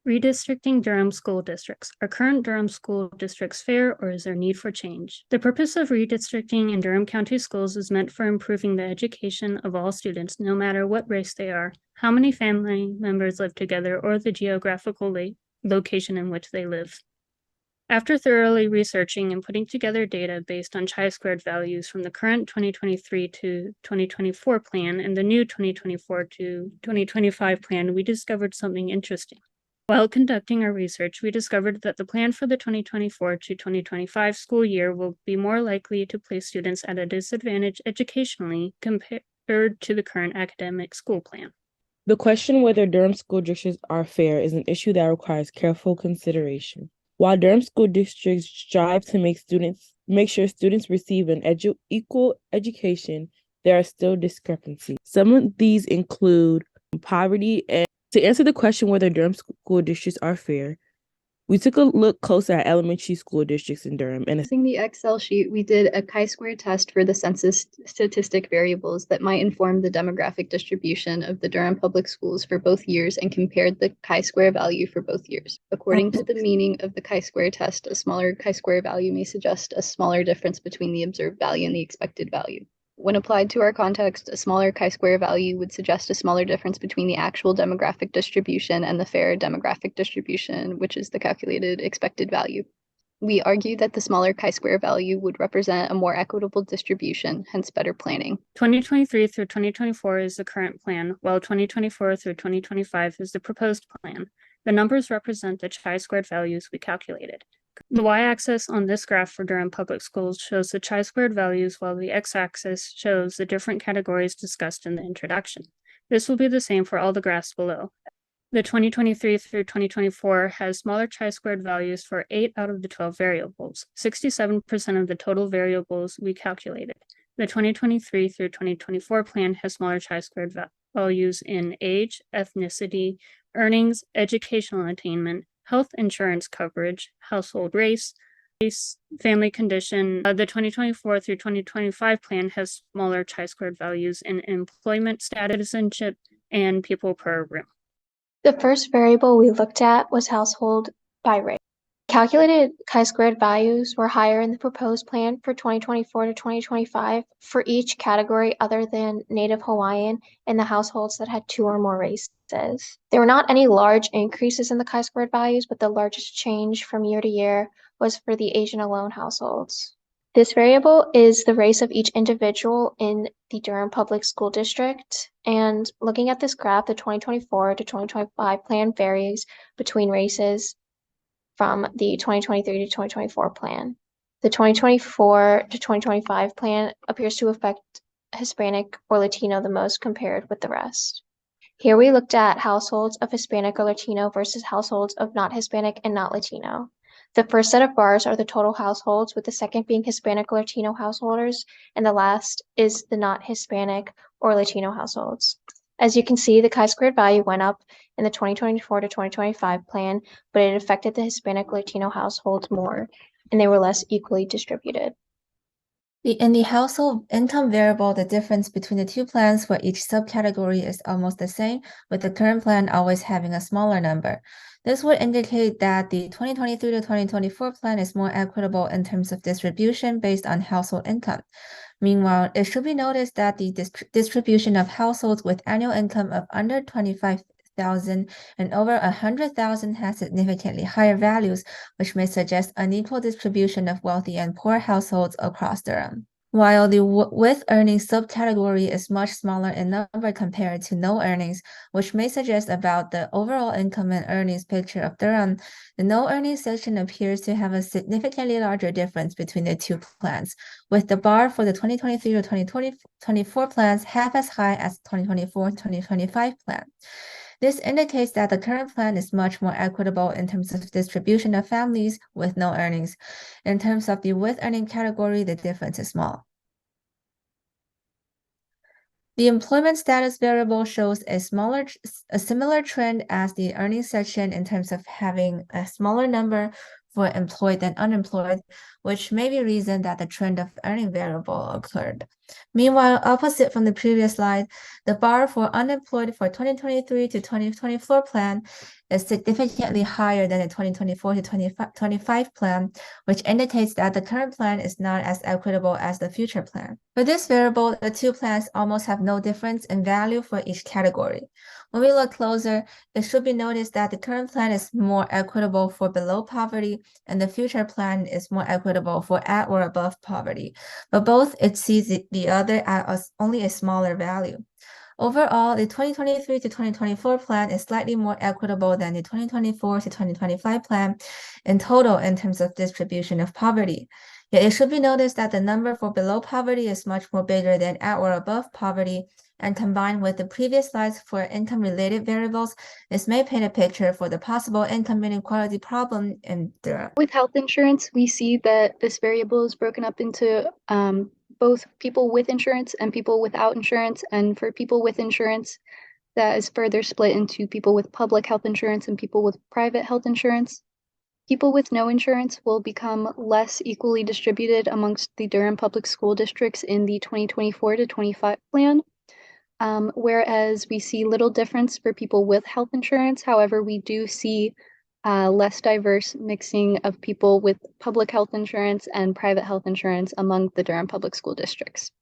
Redistricting Durham school districts. Are current Durham school districts fair, or is there need for change? The purpose of redistricting in Durham County schools is meant for improving the education of all students, no matter what race they are, how many family members live together, or the geographical location in which they live. After thoroughly researching and putting together data based on chi-squared values from the current 2023 to 2024 plan and the new 2024 to 2025 plan, we discovered something interesting. While conducting our research, we discovered that the plan for the 2024 to 2025 school year will be more likely to place students at a disadvantage educationally compared to the current academic school plan. The question whether Durham school districts are fair is an issue that requires careful consideration. While Durham school districts strive to make sure students receive an equal education, there are still discrepancies. Some of these include poverty. And to answer the question whether Durham school districts are fair, we took a look closer at elementary school districts in Durham. And using the Excel sheet, we did a chi-square test for the census statistic variables that might inform the demographic distribution of the Durham Public Schools for both years and compared the chi-square value for both years. According to the meaning of the chi-square test, a smaller chi-square value may suggest a smaller difference between the observed value and the expected value. When applied to our context, a smaller chi-square value would suggest a smaller difference between the actual demographic distribution and the fair demographic distribution, which is the calculated expected value. We argue that the smaller chi-square value would represent a more equitable distribution, hence better planning. 2023 through 2024 is the current plan, while 2024 through 2025 is the proposed plan. The numbers represent the chi-squared values we calculated. The y-axis on this graph for Durham Public Schools shows the chi-squared values, while the x-axis shows the different categories discussed in the introduction. This will be the same for all the graphs below. The 2023 through 2024 has smaller chi-squared values for 8 out of the 12 variables, 67% of the total variables we calculated. The 2023 through 2024 plan has smaller chi-squared values in age, ethnicity, earnings, educational attainment, health insurance coverage, household race, family condition. The 2024 through 2025 plan has smaller chi-squared values in employment status, citizenship, and people per room. The first variable we looked at was household by race. Calculated chi-squared values were higher in the proposed plan for 2024 to 2025 for each category other than Native Hawaiian and the households that had 2 or more races. There were not any large increases in the chi-squared values, but the largest change from year to year was for the Asian alone households. This variable is the race of each individual in the Durham Public School District. And looking at this graph, the 2024 to 2025 plan varies between races from the 2023 to 2024 plan. The 2024 to 2025 plan appears to affect Hispanic or Latino the most compared with the rest. Here we looked at households of Hispanic or Latino versus households of not Hispanic and not Latino. The first set of bars are the total households, with the second being Hispanic or Latino householders, and the last is the not Hispanic or Latino households. As you can see, the chi-squared value went up in the 2024 to 2025 plan, but it affected the Hispanic Latino households more, and they were less equally distributed. In the household income variable, the difference between the two plans for each subcategory is almost the same, with the current plan always having a smaller number. This would indicate that the 2023 to 2024 plan is more equitable in terms of distribution based on household income. Meanwhile, it should be noticed that the distribution of households with annual income of under 25,000 and over 100,000 has significantly higher values, which may suggest unequal distribution of wealthy and poor households across Durham. While the with earnings subcategory is much smaller in number compared to no earnings, which may suggest about the overall income and earnings picture of Durham, the no earnings section appears to have a significantly larger difference between the two plans, with the bar for the 2023 to 2024 plans half as high as the 2024-2025 plan. This indicates that the current plan is much more equitable in terms of distribution of families with no earnings. In terms of the with earning category, the difference is small. The employment status variable shows a similar trend as the earnings section in terms of having a smaller number for employed than unemployed, which may be a reason that the trend of earning variable occurred. Meanwhile, opposite from the previous slide, the bar for unemployed for 2023 to 2024 plan is significantly higher than the 2024 to 2025 plan, which indicates that the current plan is not as equitable as the future plan. For this variable, the two plans almost have no difference in value for each category. When we look closer, it should be noticed that the current plan is more equitable for below poverty, and the future plan is more equitable for at or above poverty, but both exceed the other at only a smaller value. Overall, the 2023 to 2024 plan is slightly more equitable than the 2024 to 2025 plan in total in terms of distribution of poverty. Yet it should be noticed that the number for below poverty is much more bigger than at or above poverty, and combined with the previous slides for income-related variables, this may paint a picture for the possible income inequality problem in Durham. With health insurance, we see that this variable is broken up into both people with insurance and people without insurance. And for people with insurance, that is further split into people with public health insurance and people with private health insurance. People with no insurance will become less equally distributed amongst the Durham public school districts in the 2024 to 25 plan. Whereas we see little difference for people with health insurance. However, we do see less diverse mixing of people with public health insurance and private health insurance among the Durham public school districts.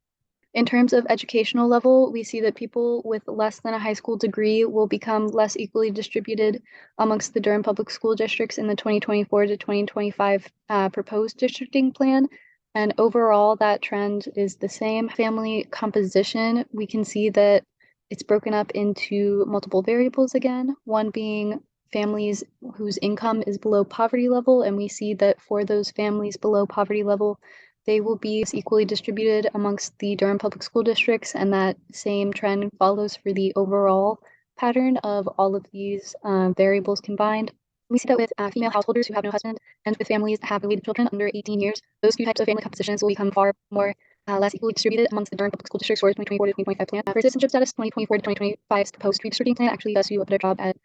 In terms of educational level, we see that people with less than a high school degree will become less equally distributed amongst the Durham public school districts in the 2024 to 2025 proposed districting plan. And overall, that trend is the same. Family composition, we can see that it's broken up into multiple variables again, one being families whose income is below poverty level. And we see that for those families below poverty level, they will be equally distributed amongst the Durham public school districts. And that same trend follows for the overall pattern of all of these variables combined. We see that with female householders who have no husband and with families that have related children under 18 years, those two types of family compositions will become far more less equally distributed amongst the Durham public school districts for 2024 to 2025 plan. For citizenship status, 2024 to 2025's proposed redistricting plan actually does do a better job at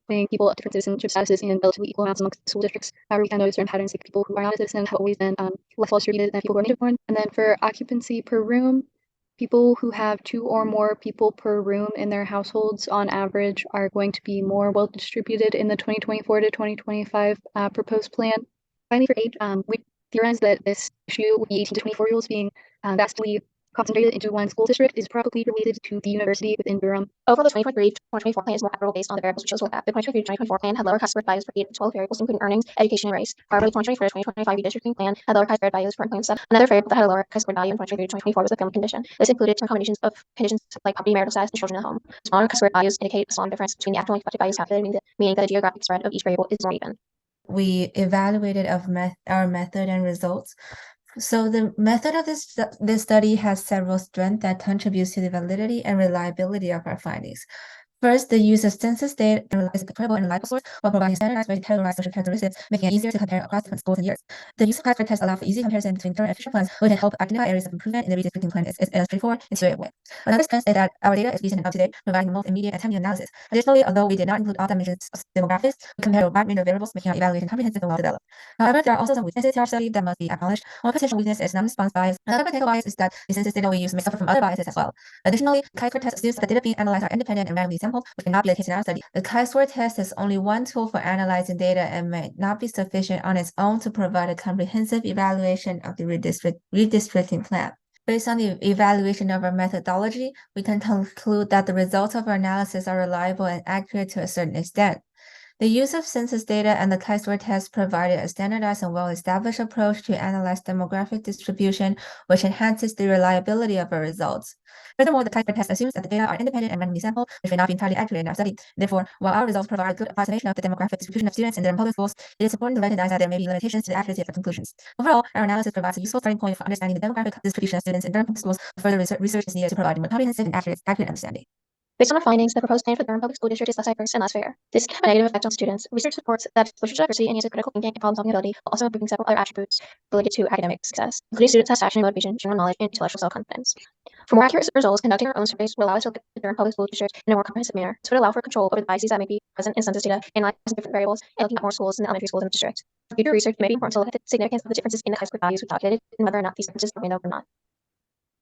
putting people of different citizenship statuses in relatively equal amounts amongst school districts. However, we can notice certain patterns like people who are not a citizen have always been less well distributed than people who are native born. And then for occupancy per room, people who have 2 or more people per room in their households on average are going to be more well distributed in the 2024 to 2025 proposed plan. Finally, for age, we theorize that this issue with the 18 to 24-year-olds being vastly concentrated into one school district is probably related to the university within Durham. Overall, the 2023-2024 plan is more equitable based on the variables we chose to look at. The 2023-2024 plan had lower chi-squared values for 8 of 12 variables, including earnings, education, and race. However, the 2024-2025 redistricting plan had lower chi-squared values for employment status. Another variable that had a lower chi-squared value in 2023-2024 was the family condition. This included some combinations of conditions like poverty, marital status, and children in the home. Smaller chi-squared values indicate a strong difference between the actual and expected values calculated, meaning that the geographic spread of each variable is more even. We evaluated our method and results. So the method of this study has several strengths that contributes to the validity and reliability of our findings. First, the use of census data relies on a credible and reliable source while providing standardized ways to categorize social characteristics, making it easier to compare across different schools and years. The use of chi-square tests allow for easy comparison between current and future plans, which can help identify areas of improvement in the redistricting plan is illustrated for intuitive way. Another strength is that our data is recent and up-to-date, providing the most immediate and timely analysis. Additionally, although we did not include all dimensions of demographics, we compared a wide range of variables, making our evaluation comprehensive and well-developed. However, there are also some weaknesses to our study that must be acknowledged. One potential weakness is non-response bias. Another potential bias is that the census data we use may suffer from other biases as well. Additionally, chi-square test assumes that the data being analyzed are independent and randomly sampled, which cannot be the case in our study. The chi-square test is only one tool for analyzing data and may not be sufficient on its own to provide a comprehensive evaluation of the redistricting plan. Based on the evaluation of our methodology, we can conclude that the results of our analysis are reliable and accurate to a certain extent. The use of census data and the chi-square test provided a standardized and well-established approach to analyze demographic distribution, which enhances the reliability of our results. Furthermore, the chi-square test assumes that the data are independent and randomly sampled, which may not be entirely accurate in our study. Therefore, while our results provide a good approximation of the demographic distribution of students in Durham public schools, it is important to recognize that there may be limitations to the accuracy of our conclusions. Overall, our analysis provides a useful starting point for understanding the demographic distribution of students in Durham public schools. Further research is needed to provide a more comprehensive and accurate understanding. Based on our findings, the proposed plan for the Durham Public School District is less diverse and less fair. This can have a negative effect on students. Research supports that social diversity and use of critical thinking and problem-solving ability, while also improving several other attributes related to academic success, including student satisfaction and motivation, general knowledge, and intellectual self-confidence. For more accurate results, conducting our own surveys will allow us to look at the Durham Public School District in a more comprehensive manner. This would allow for control over the biases that may be present in census data, analyzing different variables, and looking at more schools in the elementary schools in the district. For future research, it may be important to look at the significance of the differences in the chi-square values we calculated and whether or not these differences are random or not.